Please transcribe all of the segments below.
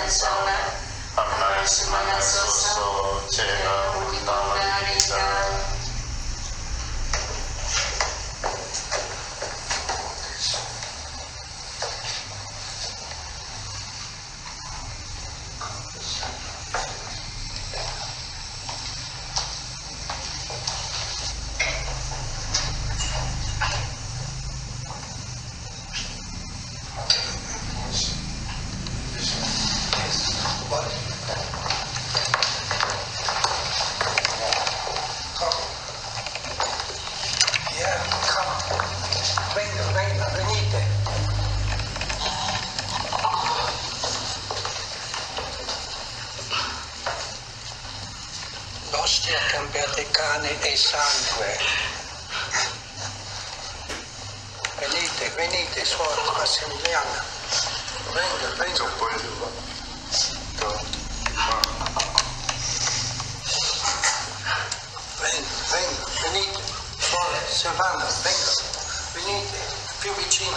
Analisis manasoso cera unitamarita. Hostia cambiate carne e sangue. Venite, venite, suori, assembleana. Venga, venga. Venga, venite. Suori, Silvana, venga. Venite, più vicino.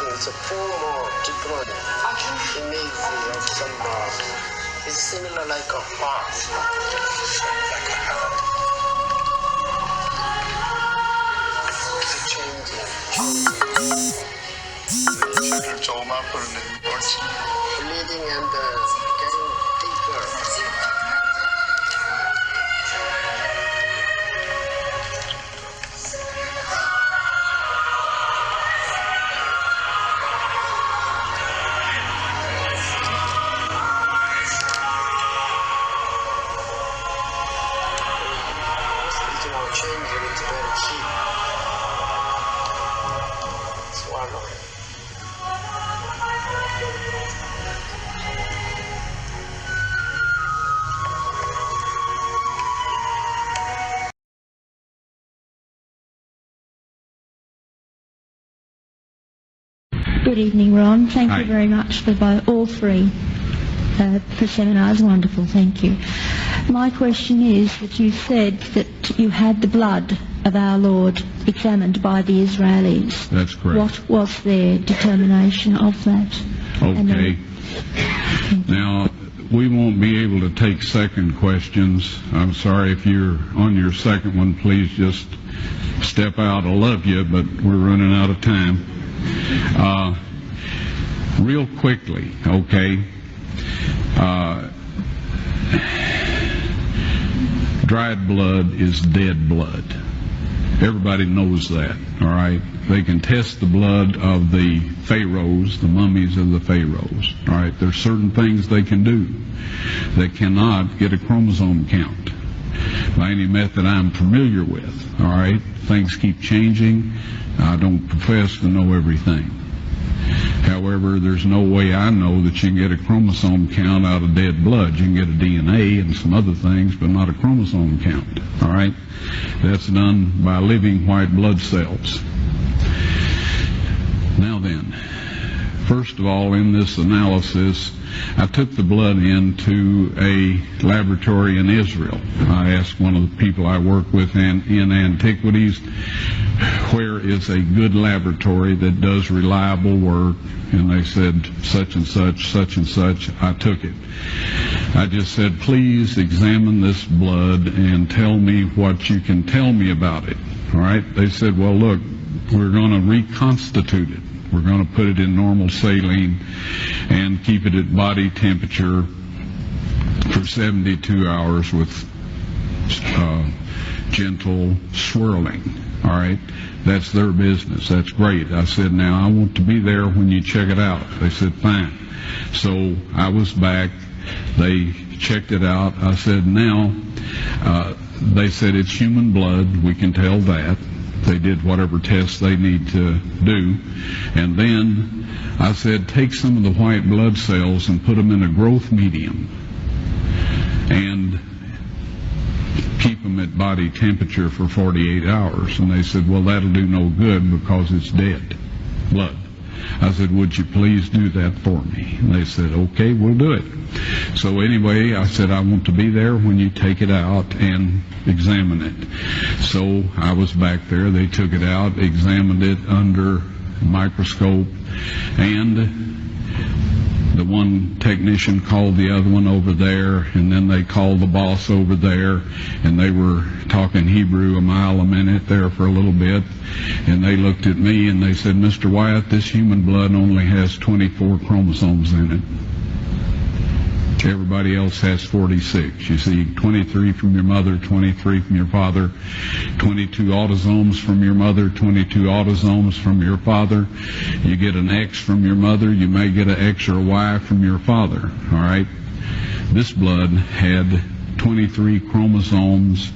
It's a form of Tigrone. Amazing of some it's similar like a heart. Like a heart. Children told my put it in words. Bleeding and getting deeper. Good evening, Ron. Thank Hi. you very much for all three for seminars. Wonderful, thank you. My question is that you said that you had the blood of our Lord examined by the Israelis. That's correct. What was their determination of that? Okay. Now, we won't be able to take second questions. I'm sorry if you're on your second one, please just step out. I love you, but we're running out of time. Real quickly, okay. Dried blood is dead blood. Everybody knows that, all right? They can test the blood of the pharaohs, the mummies of the pharaohs, all right? There's certain things they can do. They cannot get a chromosome count by any method I'm familiar with, all right? Things keep changing. I don't profess to know everything. However, there's no way I know that you can get a chromosome count out of dead blood. You can get a DNA and some other things, but not a chromosome count, all right? That's done by living white blood cells. Now then, first of all, in this analysis, I took the blood into a laboratory in Israel. I asked one of the people I work with in antiquities, where is a good laboratory that does reliable work? And they said, such and such, such and such. I took it. I just said, please examine this blood and tell me what you can tell me about it. All right? They said, well, look, we're going to reconstitute it. We're going to put it in normal saline and keep it at body temperature for 72 hours with gentle swirling. All right, that's their business. That's great. I said, now I want to be there when you check it out. They said, fine. So I was back. They checked it out. I said, now, they said it's human blood. We can tell that. They did whatever tests they need to do. And then I said, take some of the white blood cells and put them in a growth medium and keep them at body temperature for 48 hours. And they said, well, that'll do no good because it's dead blood. I said, would you please do that for me? And they said, okay, we'll do it. So anyway, I said, I want to be there when you take it out and examine it. So I was back there. They took it out, examined it under a microscope, and the one technician called the other one over there, and then they called the boss over there, and they were talking Hebrew a mile a minute there for a little bit, and they looked at me and they said, Mr. Wyatt, this human blood only has 24 chromosomes in it. Everybody else has 46. You see, 23 from your mother, 23 from your father, 22 autosomes from your mother, 22 autosomes from your father. You get an X from your mother, you may get an X or a Y from your father. All right? This blood had 23 chromosomes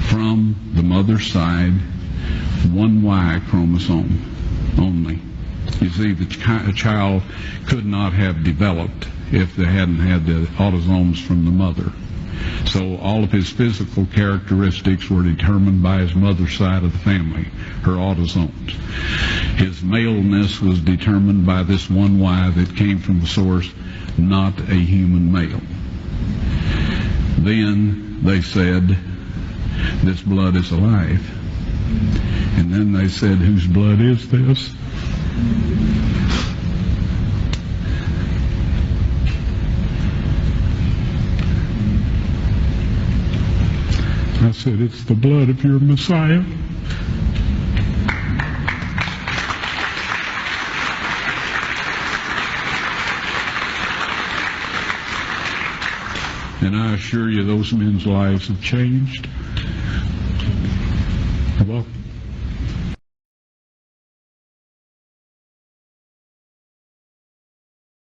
from the mother's side, one Y chromosome only. You see, the child could not have developed if they hadn't had the autosomes from the mother. So all of his physical characteristics were determined by his mother's side of the family, her autosomes. His maleness was determined by this one Y that came from the source, not a human male. Then they said, this blood is alive. And then they said, whose blood is this? I said, it's the blood of your Messiah. And I assure you, those men's lives have changed. Well,